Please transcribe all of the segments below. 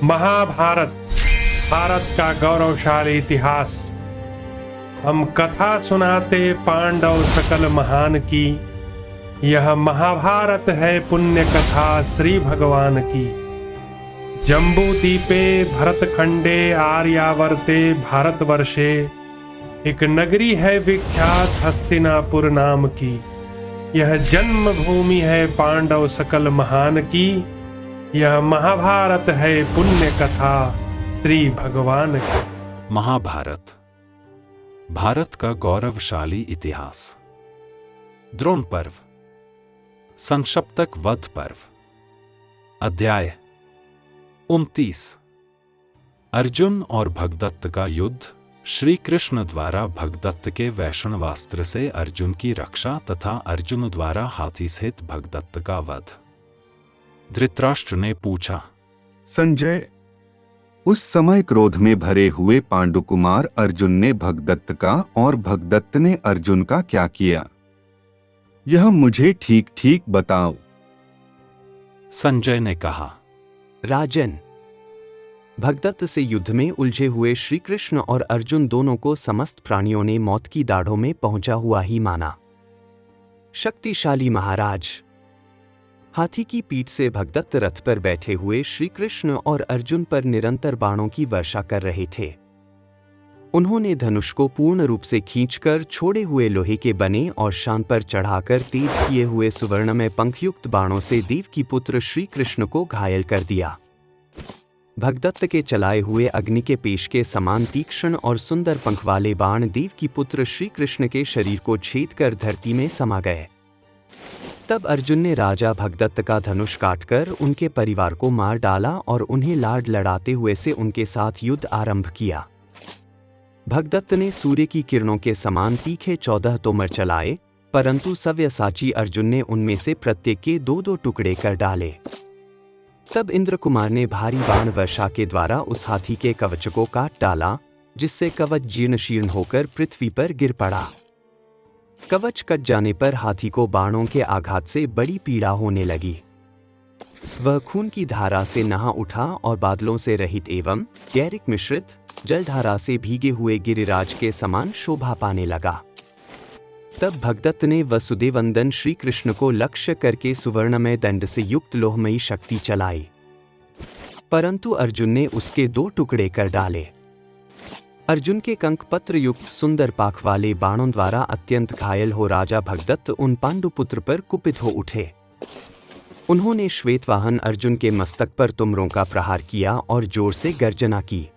महाभारत भारत का गौरवशाली इतिहास। हम कथा सुनाते पांडव सकल महान की। यह महाभारत है पुण्य कथा श्री भगवान की। जम्बू दीपे भरतखंडे आर्यावर्ते भारतवर्षे एक नगरी है विख्यात हस्तिनापुर नाम की। यह जन्मभूमि है पांडव सकल महान की। यह महाभारत है पुण्य कथा श्री भगवान की। महाभारत भारत का गौरवशाली इतिहास। द्रोण पर्व, संक्षिप्तक वध पर्व। अध्याय 29। अर्जुन और भगदत्त का युद्ध। श्री कृष्ण द्वारा भगदत्त के वैष्णवास्त्र से अर्जुन की रक्षा तथा अर्जुन द्वारा हाथी सहित भगदत्त का वध। धृतराष्ट्र ने पूछा, संजय, उस समय क्रोध में भरे हुए पांडुकुमार अर्जुन ने भगदत्त का और भगदत्त ने अर्जुन का क्या किया? यह मुझे ठीक ठीक बताओ। संजय ने कहा, राजन, भगदत्त से युद्ध में उलझे हुए श्री कृष्ण और अर्जुन दोनों को समस्त प्राणियों ने मौत की दाढ़ों में पहुंचा हुआ ही माना। शक्तिशाली महाराज, हाथी की पीठ से भगदत्त रथ पर बैठे हुए श्री कृष्ण और अर्जुन पर निरंतर बाणों की वर्षा कर रहे थे। उन्होंने धनुष को पूर्ण रूप से खींचकर छोड़े हुए लोहे के बने और शान पर चढ़ाकर तेज किए हुए सुवर्णमय पंखयुक्त बाणों से देव की पुत्र श्री कृष्ण को घायल कर दिया। भगदत्त के चलाए हुए अग्नि के पेश के समान तीक्ष्ण और सुंदर पंख वाले बाण देव की पुत्र श्री कृष्ण के शरीर को छेद कर धरती में समा गए। तब अर्जुन ने राजा भगदत्त का धनुष काटकर उनके परिवार को मार डाला और उन्हें लाड लड़ाते हुए से उनके साथ युद्ध आरंभ किया। भगदत्त ने सूर्य की किरणों के समान तीखे 14 तोमर चलाए, परंतु सव्यसाची अर्जुन ने उनमें से प्रत्येक के 2-2 टुकड़े कर डाले। तब इंद्र कुमार ने भारी बाण वर्षा के द्वारा उस हाथी के कवच को काट डाला, जिससे कवच जीर्ण शीर्ण होकर पृथ्वी पर गिर पड़ा। कवच कट जाने पर हाथी को बाणों के आघात से बड़ी पीड़ा होने लगी। वह खून की धारा से नहा उठा और बादलों से रहित एवं गैरिक मिश्रित जलधारा से भीगे हुए गिरिराज के समान शोभा पाने लगा। तब भगदत्त ने वसुदेवनंदन श्री कृष्ण को लक्ष्य करके सुवर्णमय दंड से युक्त लोहमयी शक्ति चलाई, परंतु अर्जुन ने उसके 2 टुकड़े कर डाले। अर्जुन के कंक पत्र युक्त सुंदर पाख वाले बाणों द्वारा अत्यंत घायल हो राजा भगदत्त उन पांडुपुत्र पर कुपित हो उठे। उन्होंने श्वेतवाहन अर्जुन के मस्तक पर तुमरों का प्रहार किया और जोर से गर्जना की।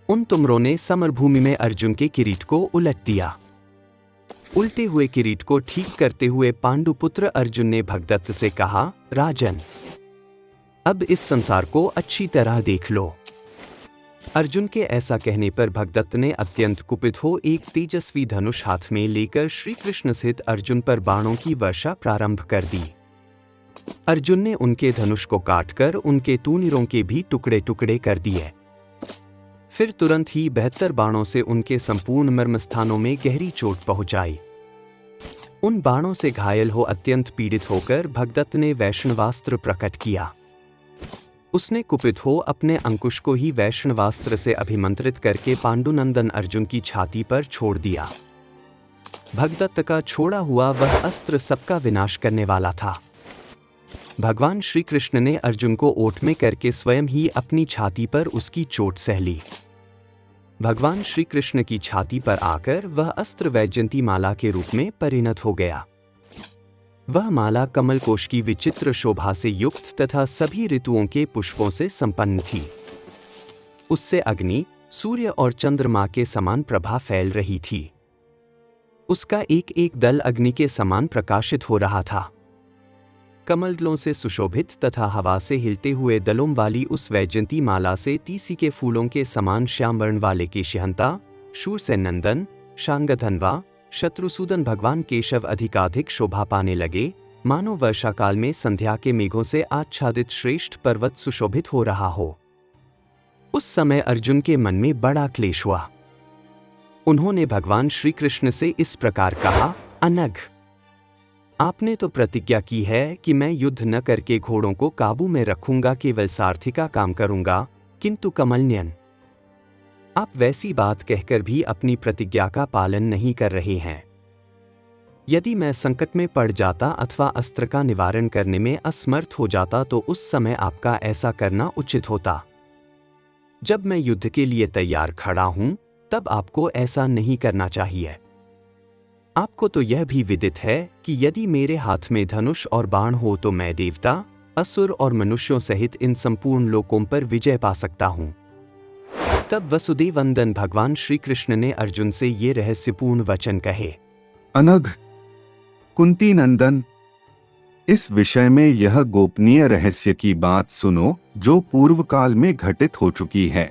उन तुमरों ने समरभूमि में अर्जुन के किरीट को उलट दिया। उल्टे हुए किरीट को ठीक करते हुए पांडुपुत्र अर्जुन ने भगदत्त से कहा, राजन, अब इस संसार को अच्छी तरह देख लो। अर्जुन के ऐसा कहने पर भगदत्त ने अत्यंत कुपित हो एक तेजस्वी धनुष हाथ में लेकर श्री कृष्ण सहित अर्जुन पर बाणों की वर्षा प्रारंभ कर दी। अर्जुन ने उनके धनुष को काटकर उनके तूणीरों के भी टुकड़े टुकड़े कर दिए। फिर तुरंत ही 72 बाणों से उनके संपूर्ण मर्मस्थानों में गहरी चोट पहुंचाई। उन बाणों से घायल हो अत्यंत पीड़ित होकर भगदत्त ने वैष्णवास्त्र प्रकट किया। उसने कुपित हो अपने अंकुश को ही वैष्णवास्त्र से अभिमंत्रित करके पांडुनंदन अर्जुन की छाती पर छोड़ दिया। भगदत्त का छोड़ा हुआ वह अस्त्र सबका विनाश करने वाला था। भगवान श्री कृष्ण ने अर्जुन को ओट में करके स्वयं ही अपनी छाती पर उसकी चोट सह ली। भगवान श्री कृष्ण की छाती पर आकर वह अस्त्र वैजयंती माला के रूप में परिणत हो गया। वह माला कमल कोश की विचित्र शोभा से युक्त तथा सभी ऋतुओं के पुष्पों से संपन्न थी। उससे अग्नि, सूर्य और चंद्रमा के समान प्रभा फैल रही थी। उसका एक एक दल अग्नि के समान प्रकाशित हो रहा था। कमलदलों से सुशोभित तथा हवा से हिलते हुए दलों वाली उस वैजयंती माला से तीसी के फूलों के समान श्याम वर्ण वाले केशिहंता, शूरसेन नंदन, शांगधन्वा, शत्रुसूदन भगवान केशव अधिकाधिक शोभा पाने लगे, मानो वर्षा काल में संध्या के मेघों से आच्छादित श्रेष्ठ पर्वत सुशोभित हो रहा हो। उस समय अर्जुन के मन में बड़ा क्लेश हुआ। उन्होंने भगवान श्री कृष्ण से इस प्रकार कहा, अनघ, आपने तो प्रतिज्ञा की है कि मैं युद्ध न करके घोड़ों को काबू में रखूंगा, केवल सारथी का काम करूंगा, किंतु कमलनयन, आप वैसी बात कहकर भी अपनी प्रतिज्ञा का पालन नहीं कर रहे हैं। यदि मैं संकट में पड़ जाता अथवा अस्त्र का निवारण करने में असमर्थ हो जाता तो उस समय आपका ऐसा करना उचित होता। जब मैं युद्ध के लिए तैयार खड़ा हूं, तब आपको ऐसा नहीं करना चाहिए। आपको तो यह भी विदित है कि यदि मेरे हाथ में धनुष और बाण हो तो मैं देवता, असुर और मनुष्यों सहित इन संपूर्ण लोकों पर विजय पा सकता हूं। तब वसुदेव वंदन भगवान श्री कृष्ण ने अर्जुन से ये रहस्यपूर्ण वचन कहे। अनघ, कुंती नंदन, इस विषय में यह गोपनीय रहस्य की बात सुनो जो पूर्व काल में घटित हो चुकी है।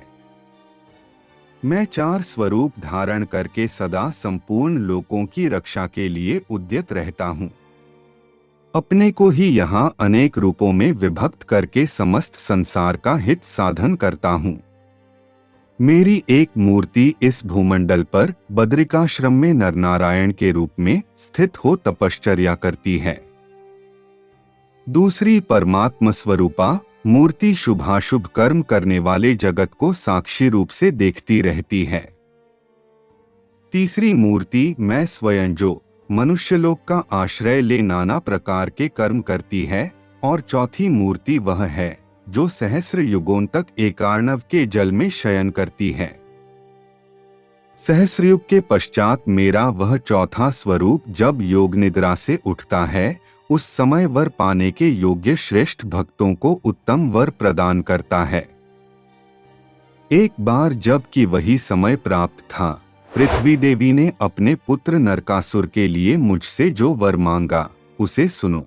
मैं 4 स्वरूप धारण करके सदा संपूर्ण लोकों की रक्षा के लिए उद्यत रहता हूँ। अपने को ही यहाँ अनेक रूपों में विभक्त करके समस्त संसार का हित साधन करता हूँ। मेरी एक मूर्ति इस भूमंडल पर बद्रिकाश्रम में नरनारायण के रूप में स्थित हो तपश्चर्या करती है। दूसरी परमात्मा स्वरूपा मूर्ति शुभाशुभ कर्म करने वाले जगत को साक्षी रूप से देखती रहती है। तीसरी मूर्ति मैं स्वयं जो मनुष्यलोक का आश्रय ले नाना प्रकार के कर्म करती है, और चौथी मूर्ति वह है जो सहस्र युगों तक एकार्णव के जल में शयन करती है। सहस्रयुग के पश्चात मेरा वह चौथा स्वरूप जब योग निद्रा से उठता है, उस समय वर पाने के योग्य श्रेष्ठ भक्तों को उत्तम वर प्रदान करता है। एक बार जब कि वही समय प्राप्त था, पृथ्वी देवी ने अपने पुत्र नरकासुर के लिए मुझसे जो वर मांगा उसे सुनो।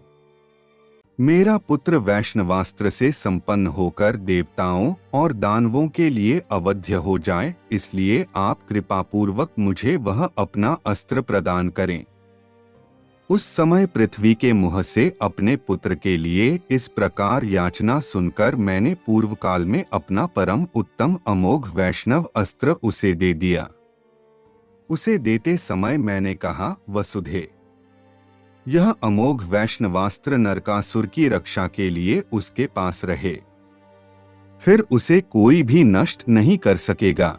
मेरा पुत्र वैष्णवास्त्र से संपन्न होकर देवताओं और दानवों के लिए अवध्य हो जाए, इसलिए आप कृपापूर्वक मुझे वह अपना अस्त्र प्रदान करें। उस समय पृथ्वी के मुंह से अपने पुत्र के लिए इस प्रकार याचना सुनकर मैंने पूर्व काल में अपना परम उत्तम अमोघ वैष्णव अस्त्र उसे दे दिया। उसे देते समय मैंने कहा, वसुधे, यह अमोघ वैष्णवास्त्र नरकासुर की रक्षा के लिए उसके पास रहे, फिर उसे कोई भी नष्ट नहीं कर सकेगा।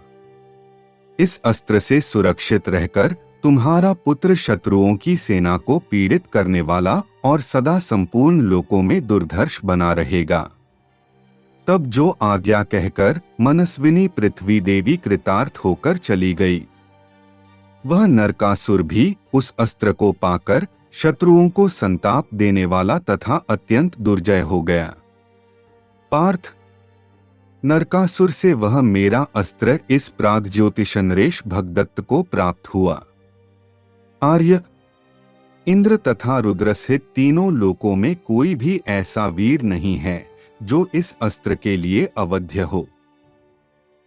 इस अस्त्र से सुरक्षित रहकर तुम्हारा पुत्र शत्रुओं की सेना को पीड़ित करने वाला और सदा संपूर्ण लोकों में दुर्धर्ष बना रहेगा। तब जो आज्ञा कहकर मनस्विनी पृथ्वी देवी कृतार्थ होकर चली गई। वह नरकासुर भी उस अस्त्र को पाकर शत्रुओं को संताप देने वाला तथा अत्यंत दुर्जय हो गया। पार्थ, नरकासुर से वह मेरा अस्त्र इस प्राग्ज्योतिष नरेश भगदत्त को प्राप्त हुआ। आर्य, इंद्र तथा रुद्र सहित तीनों लोकों में कोई भी ऐसा वीर नहीं है जो इस अस्त्र के लिए अवध्य हो।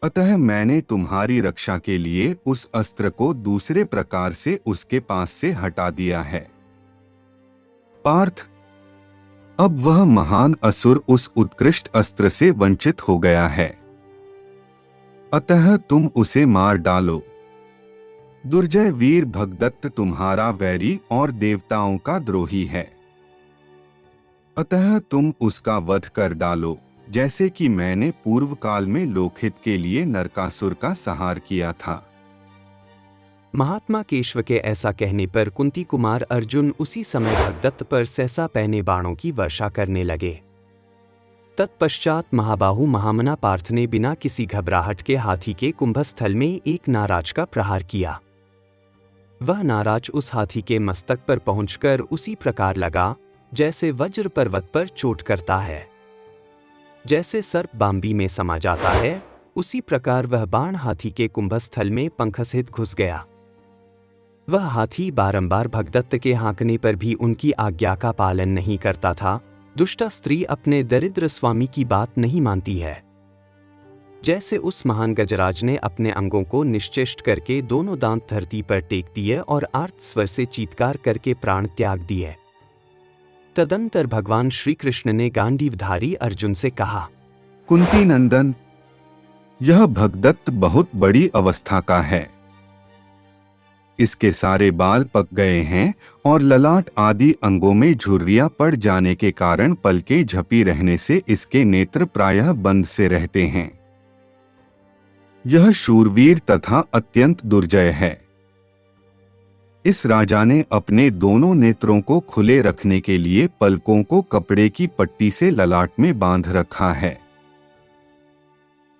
अतः मैंने तुम्हारी रक्षा के लिए उस अस्त्र को दूसरे प्रकार से उसके पास से हटा दिया है। पार्थ, अब वह महान असुर उस उत्कृष्ट अस्त्र से वंचित हो गया है, अतः तुम उसे मार डालो। दुर्जय वीर भगदत्त तुम्हारा वैरी और देवताओं का द्रोही है, अतः तुम उसका वध कर डालो, जैसे कि मैंने पूर्व काल में लोकहित के लिए नरकासुर का संहार किया था। महात्मा केशव के ऐसा कहने पर कुंती कुमार अर्जुन उसी समय भगदत्त पर सहसा पहने बाणों की वर्षा करने लगे। तत्पश्चात महाबाहु महामना पार्थ ने बिना किसी घबराहट के हाथी के कुंभस्थल में एक नाराज का प्रहार किया। वह नाराज उस हाथी के मस्तक पर पहुंचकर उसी प्रकार लगा जैसे वज्र पर्वत पर चोट करता है। जैसे सर्प बांबी में समा जाता है, उसी प्रकार वह बाण हाथी के कुंभस्थल में पंख सहित घुस गया। वह हाथी बारंबार भगदत्त के हाँकने पर भी उनकी आज्ञा का पालन नहीं करता था। दुष्टा स्त्री अपने दरिद्र स्वामी की बात नहीं मानती है। जैसे उस महान गजराज ने अपने अंगों को निश्चेष्ट करके दोनों दांत धरती पर टेक दिए और आर्त स्वर से चीत्कार करके प्राण त्याग दिए। तदंतर भगवान श्री कृष्ण ने गांडीवधारी अर्जुन से कहा, कुंती नंदन, यह भगदत्त बहुत बड़ी अवस्था का है। इसके सारे बाल पक गए हैं और ललाट आदि अंगों में झुर्रियां पड़ जाने के कारण पलकें झपी रहने से इसके नेत्र प्रायः बंद से रहते हैं। यह शूरवीर तथा अत्यंत दुर्जय है। इस राजा ने अपने दोनों नेत्रों को खुले रखने के लिए पलकों को कपड़े की पट्टी से ललाट में बांध रखा है।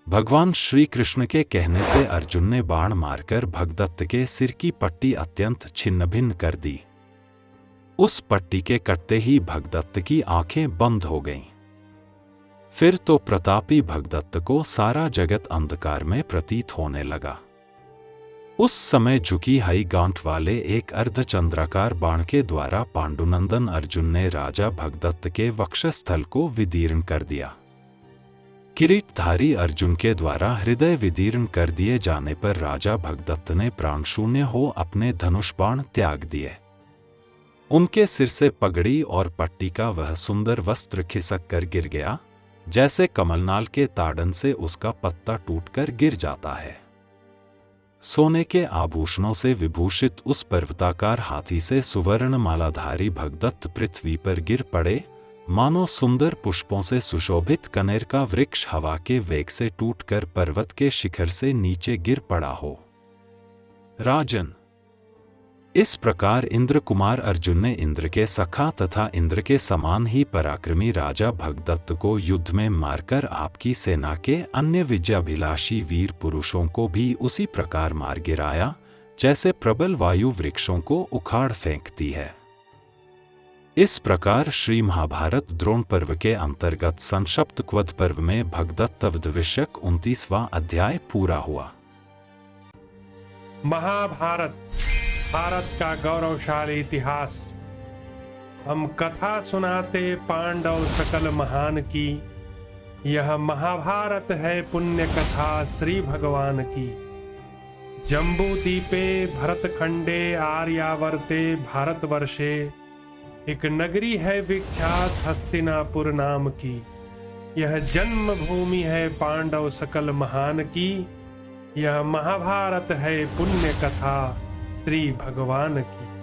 भगवान श्री कृष्ण के कहने से अर्जुन ने बाण मारकर भगदत्त के सिर की पट्टी अत्यंत छिन्न भिन्न कर दी। उस पट्टी के कटते ही भगदत्त की आंखें बंद हो गईं। फिर तो प्रतापी भगदत्त को सारा जगत अंधकार में प्रतीत होने लगा। उस समय झुकी हई गांठ वाले एक अर्धचंद्राकार बाण के द्वारा पांडुनंदन अर्जुन ने राजा भगदत्त के वक्षस्थल को विदीर्ण कर दिया। किरीटधारी अर्जुन के द्वारा हृदय विदीर्ण कर दिए जाने पर राजा भगदत्त ने प्राणशून्य हो अपने धनुष बाण त्याग दिए। उनके सिर से पगड़ी और पट्टी का वह सुंदर वस्त्र खिसक कर गिर गया, जैसे कमलनाल के ताड़न से उसका पत्ता टूटकर गिर जाता है। सोने के आभूषणों से विभूषित उस पर्वताकार हाथी से सुवर्ण मालाधारी भगदत्त पृथ्वी पर गिर पड़े, मानो सुंदर पुष्पों से सुशोभित कनेर का वृक्ष हवा के वेग से टूटकर पर्वत के शिखर से नीचे गिर पड़ा हो। राजन, इस प्रकार इंद्र कुमार अर्जुन ने इंद्र के सखा तथा इंद्र के समान ही पराक्रमी राजा भगदत्त को युद्ध में मारकर आपकी सेना के अन्य विजयाभिलाषी वीर पुरुषों को भी उसी प्रकार मार गिराया, जैसे प्रबल वायु वृक्षों को उखाड़ फेंकती है। इस प्रकार श्री महाभारत द्रोण पर्व के अंतर्गत संक्षिप्त वध पर्व में भगदत्त वध विषयक 29वां अध्याय पूरा हुआ। महाभारत भारत का गौरवशाली इतिहास। हम कथा सुनाते पांडव सकल महान की, यह महाभारत है पुण्य कथा श्री भगवान की। जम्बू दीपे भरतखंडे आर्यावर्ते भारतवर्षे, एक नगरी है विख्यात हस्तिनापुर नाम की। यह जन्मभूमि है पांडव सकल महान की, यह महाभारत है पुण्य कथा श्री भगवान की।